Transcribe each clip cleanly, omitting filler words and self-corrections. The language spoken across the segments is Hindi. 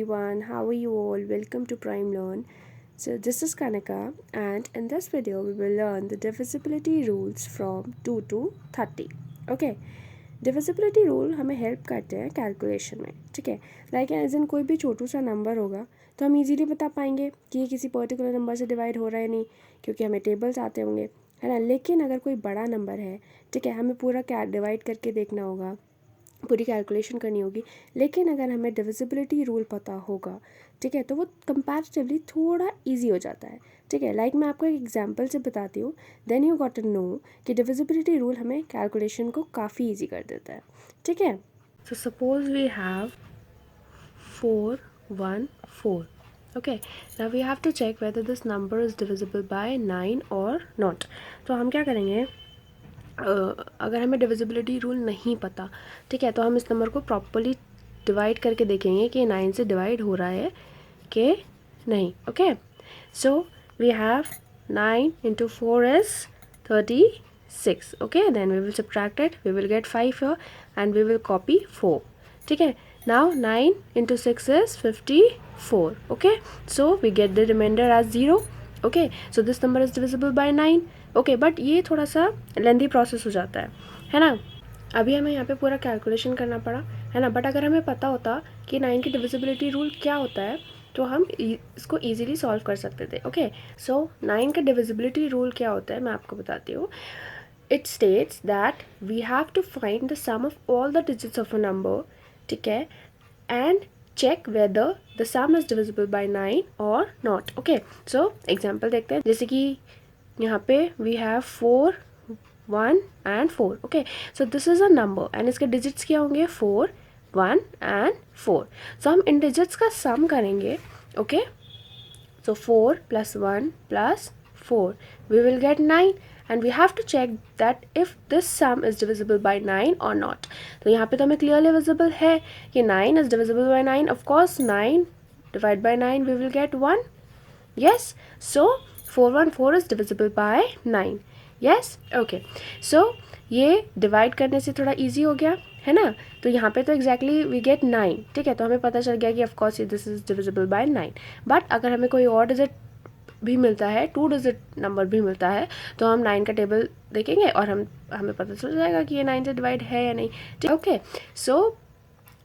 everyone, how are you all? Welcome to Prime Learn. So this is Kanaka, and in this video we will learn the divisibility rules from 2 to 30. Okay, divisibility rule हमें हेल्प करते हैं कैलकुलेशन में. ठीक है, लाइक एज इन कोई भी छोटू सा नंबर होगा तो हम इजीली बता पाएंगे कि ये किसी पर्टिकुलर नंबर से डिवाइड हो रहा है नहीं, क्योंकि हमें टेबल्स आते होंगे, है ना. लेकिन अगर कोई बड़ा नंबर है, ठीक है, हमें पूरा क्या डिवाइड करके देखना होगा, पूरी कैलकुलेशन करनी होगी. लेकिन अगर हमें डिविजिबिलिटी रूल पता होगा, ठीक है, तो वो कंपैरेटिवली थोड़ा इजी हो जाता है. ठीक है, लाइक मैं आपको एक एग्जांपल से बताती हूँ, then you got to know कि डिविजिबिलिटी रूल हमें कैलकुलेशन को काफ़ी इजी कर देता है. ठीक है, so suppose we have 4 1 4. Okay, now we have to check whether this number is divisible by 9 और नॉट. तो हम क्या करेंगे, अगर हमें डिविजिबिलिटी रूल नहीं पता, ठीक है, तो हम इस नंबर को प्रॉपर्ली डिवाइड करके देखेंगे कि 9 से डिवाइड हो रहा है कि नहीं. Okay, so we have 9 into 4 is 36. Okay, then we will subtract it, we will get 5 here and we will copy 4. ठीक है, now 9 into 6 is 54. Okay, so we get the remainder as 0. Okay, so this number is divisible by 9. Okay, but ये थोड़ा सा लेंदी प्रोसेस हो जाता है ना. अभी हमें यहाँ पे पूरा कैलकुलेशन करना पड़ा, है ना. बट अगर हमें पता होता कि 9 की डिविजिबिलिटी रूल क्या होता है तो हम इसको इजीली सॉल्व कर सकते थे. ओके, सो 9 का डिविजिबिलिटी रूल क्या होता है मैं आपको बताती हूँ. It states that we have to find the sum of all the digits of a number, ठीक है, and check whether the sum is divisible by 9 और नॉट. ओके, सो एग्जाम्पल देखते हैं. जैसे कि यहाँ पे we have 4 1 and 4. Okay, so this is a number and इसके डिजिट्स क्या होंगे, 4 1 and 4. सो हम इन डिजिट्स का सम करेंगे. Okay, so 4 + 1 + 4 we will get 9 and we have to check that if this sum is divisible by 9 और नॉट. तो यहाँ पे तो हमें क्लियरली विजिबल है कि 9 is divisible by 9. Of course 9 divide by 9 we will get 1. Yes, so 414 is divisible by 9. Yes, okay. So ये डिवाइड करने से थोड़ा इजी हो गया, है ना. तो यहाँ पे तो एग्जैक्टली वी गेट 9. ठीक है, तो हमें पता चल गया कि of course this is divisible by 9. But अगर हमें कोई और डिजिट भी मिलता है, 2 डिजिट नंबर भी मिलता है, तो हम 9 का टेबल देखेंगे और हमें पता चल जाएगा कि ये 9 से डिवाइड है या नहीं. ठीक, ओके, सो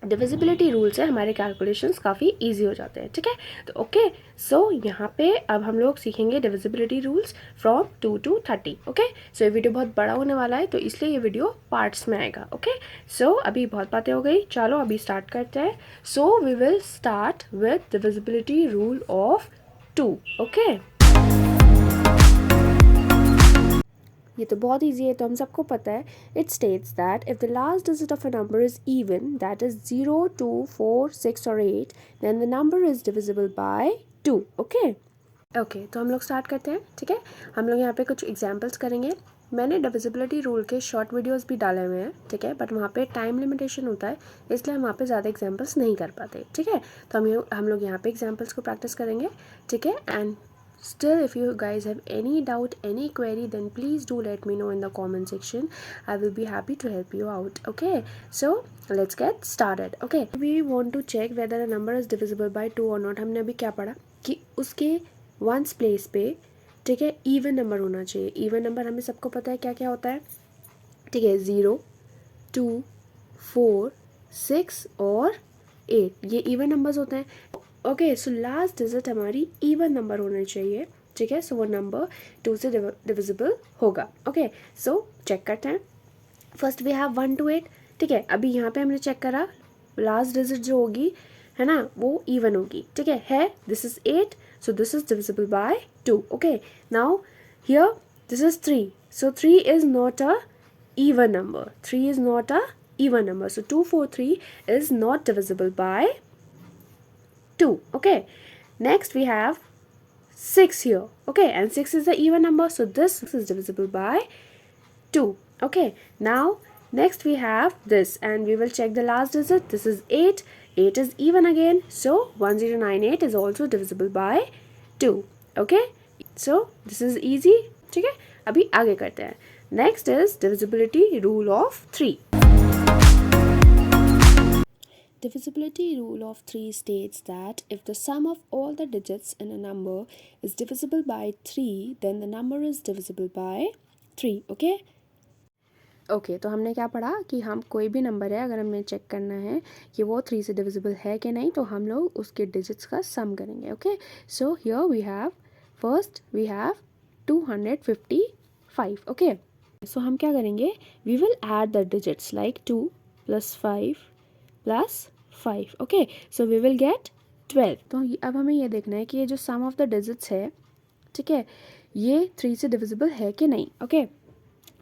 डिविजिबिलिटी रूल से हमारे कैलकुलेशंस काफ़ी इजी हो जाते हैं. ठीक है, तो ओके, सो यहाँ पे अब हम लोग सीखेंगे divisibility rules from 2 to 30. Okay, so ये वीडियो बहुत बड़ा होने वाला है तो इसलिए ये वीडियो पार्ट्स में आएगा. ओके, सो अभी बहुत बातें हो गई, चलो अभी स्टार्ट करते हैं. So we will start with divisibility rule of 2. Okay, ये तो बहुत ईजी है, तो हम सबको पता है. It states that if the last digit of a number is even, that is 0 2 4 6 और 8, then the number is divisible by 2. Okay, okay, तो हम लोग स्टार्ट करते हैं. ठीक है, हम लोग यहाँ पे कुछ एग्जांपल्स करेंगे. मैंने डिविजिबिलिटी रूल के शॉर्ट वीडियोस भी डाले हुए हैं, ठीक है, बट वहाँ पे टाइम लिमिटेशन होता है, इसलिए हम वहाँ पे ज़्यादा एग्जांपल्स नहीं कर पाते. ठीक है, तो हम लोग यहाँ पे एग्जांपल्स को प्रैक्टिस करेंगे. ठीक है, and still if you guys have any doubt, any query, then please do let me know in the comment section. I will be happy to help you out. Okay, so let's get started. Okay, we want to check whether a number is divisible by 2 or not. हमने अभी क्या पढ़ा कि उसके वंस प्लेस पे, ठीक है, इवन नंबर होना चाहिए. इवन नंबर हमें सबको पता है क्या क्या होता है. ठीक है, 0 2 4 6 और 8 ये इवन नंबर्स होते हैं. ओके, सो लास्ट डिजिट हमारी इवन नंबर होना चाहिए. ठीक है, सो वो नंबर 2 से डिविजिबल होगा. ओके, सो चेक करते हैं. First we have 1 to 8. ठीक है, अभी यहाँ पे हमने चेक करा लास्ट डिजिट जो होगी, है ना, वो इवन होगी. ठीक है, this is 8, so this is divisible by 2. Okay, now here this is 3, so 3 is not a even number. 3 is not a even number, so 2 4 3 is not divisible by 2. Okay, next we have 6 here. Okay, and 6 is the even number, so this is divisible by 2. Okay, now next we have this and we will check the last digit. This is 8. 8 is even again, so 1098 is also divisible by 2. Okay, so this is easy. ठीक है, अभी आगे करते हैं. Next is divisibility rule of 3. Divisibility rule of 3 states that if the sum of all the digits in a number is divisible by 3, then the number is divisible by 3. Okay तो हमने क्या पढ़ा कि हम कोई भी नंबर है अगर हमें चेक करना है कि वो 3 से डिविजिबल है कि नहीं, तो हम लोग उसके डिजिट्स का सम करेंगे. Okay, so here we have first we have 255. Okay, so हम क्या करेंगे, we will add the digits like 2 + 5 + 5. Okay, so we will get 12. तो अब हमें ये देखना है कि ये जो सम ऑफ द डिजिट्स है, ठीक है, ये 3 से डिविजिबल है कि नहीं. Okay,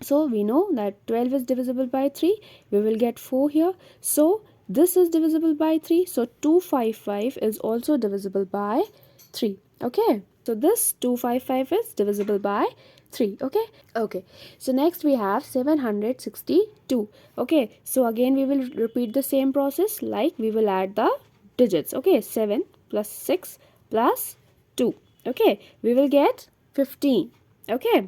so we know that 12 is divisible by 3. We will get 4 here. So this is divisible by 3. So 255 is also divisible by 3. Okay, so this 255 is divisible by 3. Okay, so next we have 762. Okay, so again we will repeat the same process, like we will add the digits. Okay, 7 + 6 + 2. Okay, we will get 15. Okay,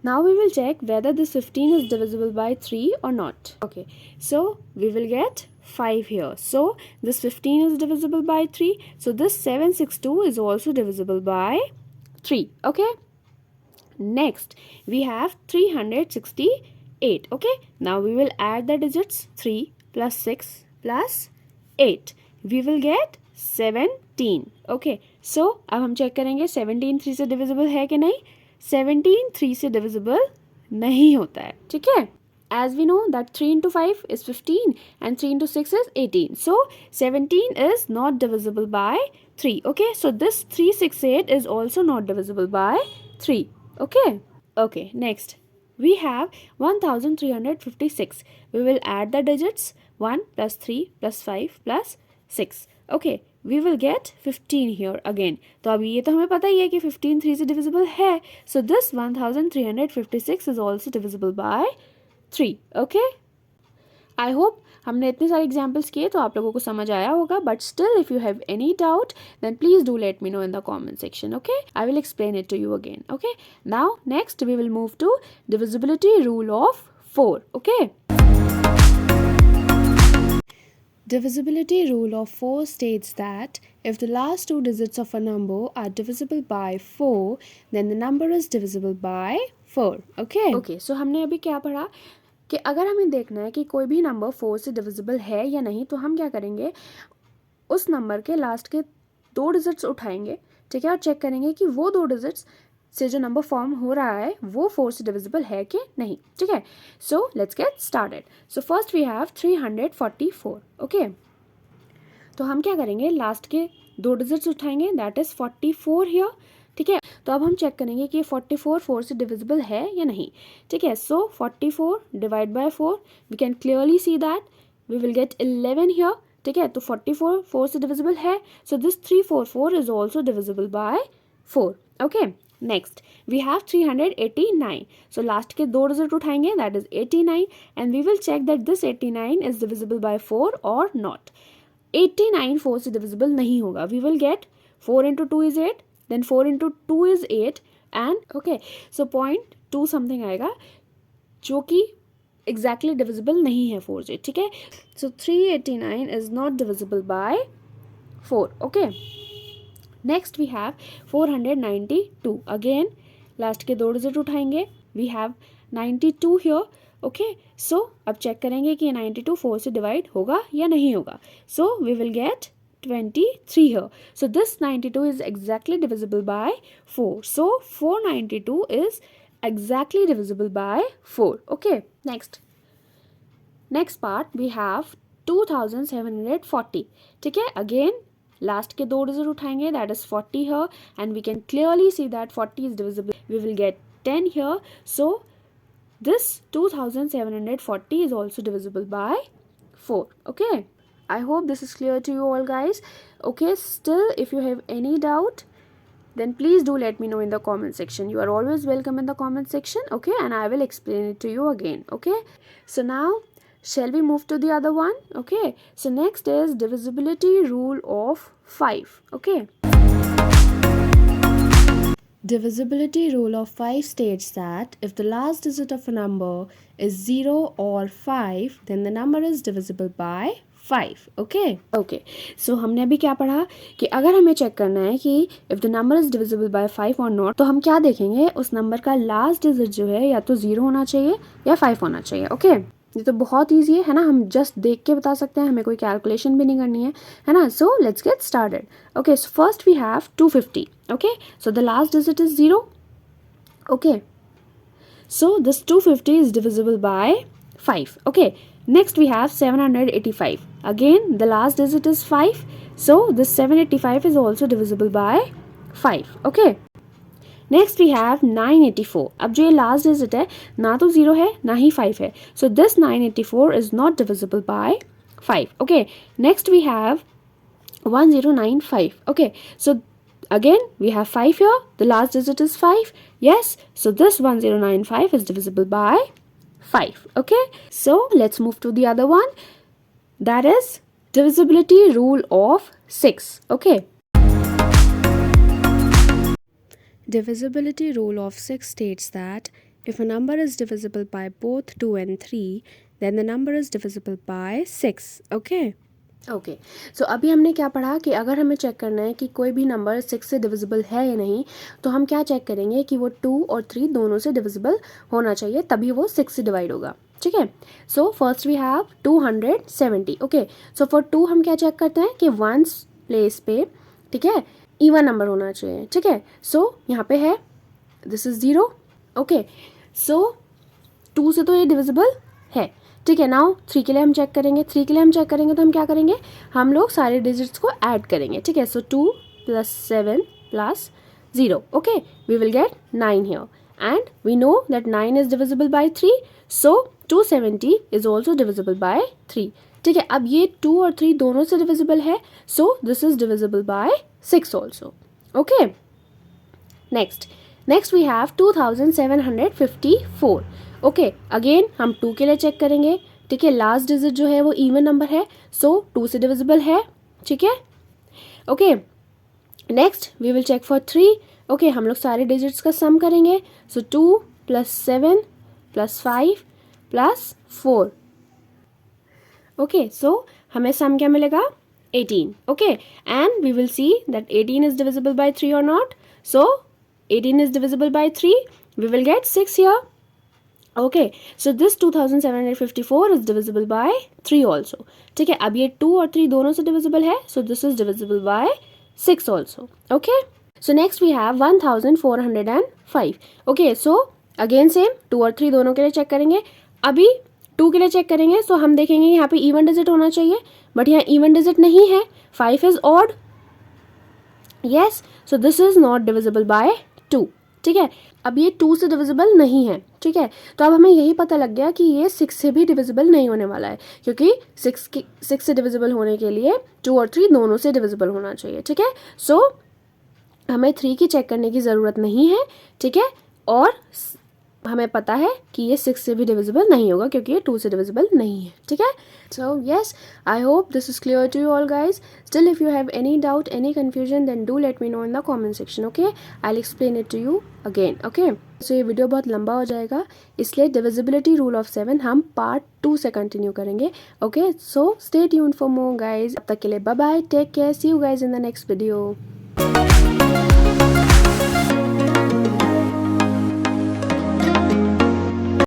now we will check whether this 15 is divisible by 3 or not. Okay, so we will get 5 here. So this 15 is divisible by 3. So this 762 is also divisible by 3. Okay, next we have 368. Okay, now we will add the digits 3 + 6 + 8. We will get 17. Okay, so अब हम चेक करेंगे 17 3 से डिविजिबल है कि नहीं. 17 3 से डिविजिबल नहीं होता है. ठीक है, as we know that 3 into 5 is 15 and 3 into 6 is 18. So 17 is not divisible by 3. Okay, so this 368 is also not divisible by 3. Okay, next we have 1356. We will add the digits 1 + 3 + 5 + 6. Okay, we will get 15 here again. तो अभी ये तो हमें पता ही है कि 15 3 से divisible है. So this 1356 is also divisible by 3. Okay, I hope हमने इतने सारे एग्जाम्पल्स किए तो आप लोगों को समझ आया होगा. But still if you have any doubt then please do let me know in the comment section. Okay, I will explain it to you again. Okay, now next we will move to divisibility rule of 4. Okay, divisibility rule of 4 states that if the last 2 digits of a number are divisible by 4, then the number is divisible by 4. Okay, so हमने अभी क्या पढ़ा कि अगर हमें देखना है कि कोई भी नंबर 4 से डिविजिबल है या नहीं, तो हम क्या करेंगे, उस नंबर के लास्ट के 2 डिजिट्स उठाएंगे. ठीक है, और चेक करेंगे कि वो 2 डिजिट्स से जो नंबर फॉर्म हो रहा है वो 4 से डिविजिबल है कि नहीं. ठीक है, so let's get started. So first we have 344. Okay, तो हम क्या करेंगे, लास्ट के 2 डिजिट्स उठाएंगे, दैट इज 44 हियर. ठीक है, तो अब हम चेक करेंगे कि 44 4 से डिविजिबल है या नहीं. ठीक है, so 44 divide by 4, we can clearly see that we will get 11 here. ठीक है, तो 44 4 से डिविजिबल है. So this 344 is also divisible by 4. Okay, next we have 389. So last के 2 डिजिट उठाएंगे, that is 89, and we will check that this 89 is divisible by 4 और नॉट. 89 4 से डिविजिबल नहीं होगा. We will gate 4 into 2 is 8, then 4 into 2 is 8, and okay, so 0.2 something आएगा जो कि एग्जैक्टली डिविजिबल नहीं है 4 से. ठीक है, so 389 is not divisible by 4. Okay, next we have 492. Again last के 2 डिजिट उठाएंगे, we have 92 here. Okay, so अब चेक करेंगे कि 92 4 से डिवाइड होगा या नहीं होगा. So we will get 23 here. So this 92 is exactly divisible by 4. So 492 is exactly divisible by 4. Okay, next part we have 2740. ठीक है, again last के 2 डिजिट उठाएंगे, that is 40 here, and we can clearly see that 40 is divisible. We will get 10 here. So this 2740 is also divisible by 4. Okay, I hope this is clear to you all guys. Okay, still if you have any doubt then please do let me know in the comment section. You are always welcome in the comment section. Okay, and I will explain it to you again. Okay, so now shall we move to the other one? Okay, so next is divisibility rule of 5. Okay, Divisibility rule of 5 states that if the last digit of a number is 0 or 5, then the number is divisible by 5. Okay. So हमने अभी क्या पढ़ा कि अगर हमें चेक करना है कि if the number is divisible by 5 or not, तो हम क्या देखेंगे, उस नंबर का लास्ट डिजिट जो है या तो 0 होना चाहिए या 5 होना चाहिए. ओके ये तो बहुत ईजी है ना, हम जस्ट देख के बता सकते हैं, हमें कोई कैलकुलेशन भी नहीं करनी है ना. So let's get started. Okay so first we have 250. Okay so the last digit is 0. Okay so this 250 is divisible by 5. Okay, next we have 785. Again the last digit is 5, so this 785 is also divisible by 5. Okay, next we have 984. अब जो ये लास्ट डिजिट है ना तो 0 है ना ही 5 है, so this 984 is not divisible by 5. Okay next we have 1095. Okay so again we have 5 here, the last digit is 5. Yes, so this 1095 is divisible by 5. Okay, so let's move to the other one, that is divisibility rule of 6. Okay, divisibility rule of 6 states that if a number is divisible by both 2 and 3, then the number is divisible by 6. Okay. Okay so अभी हमने क्या पढ़ा कि अगर हमें चेक करना है कि कोई भी नंबर 6 से डिविजिबल है या नहीं, तो हम क्या चेक करेंगे कि वो 2 और 3 दोनों से डिविजिबल होना चाहिए, तभी वो 6 से डिवाइड होगा. ठीक है, so first we have 270. Okay so for 2 हम क्या चेक करते हैं कि वंस प्लेस पे, ठीक है, इवन नंबर होना चाहिए. ठीक है, सो यहाँ पे है दिस इज 0. ओके सो 2 से तो ये डिविजिबल है. ठीक है, नाउ 3 के लिए हम चेक करेंगे. 3 के लिए हम चेक करेंगे तो हम क्या करेंगे, हम लोग सारे डिजिट्स को ऐड करेंगे. ठीक है, so 2 + 7 + 0. Okay we will get 9 here and we know that 9 is divisible by 3, so 270 is also divisible by 3. ठीक है, अब ये 2 और 3 दोनों से डिविजिबल है, so this is divisible by 6 also. Okay next we have 2754. Okay again हम 2 के लिए चेक करेंगे. ठीक है, लास्ट डिजिट जो है वो इवन नंबर है, सो 2 से डिविजिबल है. ठीक है, okay next we will check for 3. Okay हम लोग सारे डिजिट्स का सम करेंगे, सो 2 + 7 + 5 + 4. ओके सो हमें सम क्या मिलेगा, 18. Okay and we will see that 18 is divisible by 3 और not, so 18 is divisible by 3, we will get 6 here. Okay, so this 2754 is divisible by 3 also. ठीक है, अब ये 2 और 3 दोनों से divisible है, so this is divisible by 6 also. Okay, so next we have 1405. Okay, so again same 2 और 3 दोनों के लिए चेक करेंगे. अभी 2 के लिए चेक करेंगे, so हम देखेंगे यहाँ पे इवन डिजिट होना चाहिए, बट यहाँ इवन डिजिट नहीं है, 5 is odd. Yes, so this is not divisible by 2. ठीक है, अब ये 2 से डिविजिबल नहीं है. ठीक है, तो अब हमें यही पता लग गया कि ये 6 से भी डिविजिबल नहीं होने वाला है, क्योंकि 6 से डिविजिबल होने के लिए 2 और 3 दोनों से डिविजिबल होना चाहिए. ठीक है, सो हमें 3 की चेक करने की ज़रूरत नहीं है. ठीक है, और हमें पता है कि ये 6 से भी डिविजिबल नहीं होगा, क्योंकि ये 2 से डिविजिबल नहीं है. ठीक है, so yes, I hope this is clear to you all guys. Still if you have any doubt, any confusion, then do let me know in the comment section. Okay, I'll explain it to you again. Okay, so ये वीडियो बहुत लंबा हो जाएगा, इसलिए divisibility rule of 7 हम पार्ट 2 से कंटिन्यू करेंगे. Okay, so stay tuned for more guys. अब तक के लिए bye bye, take care, see you guys in the next video.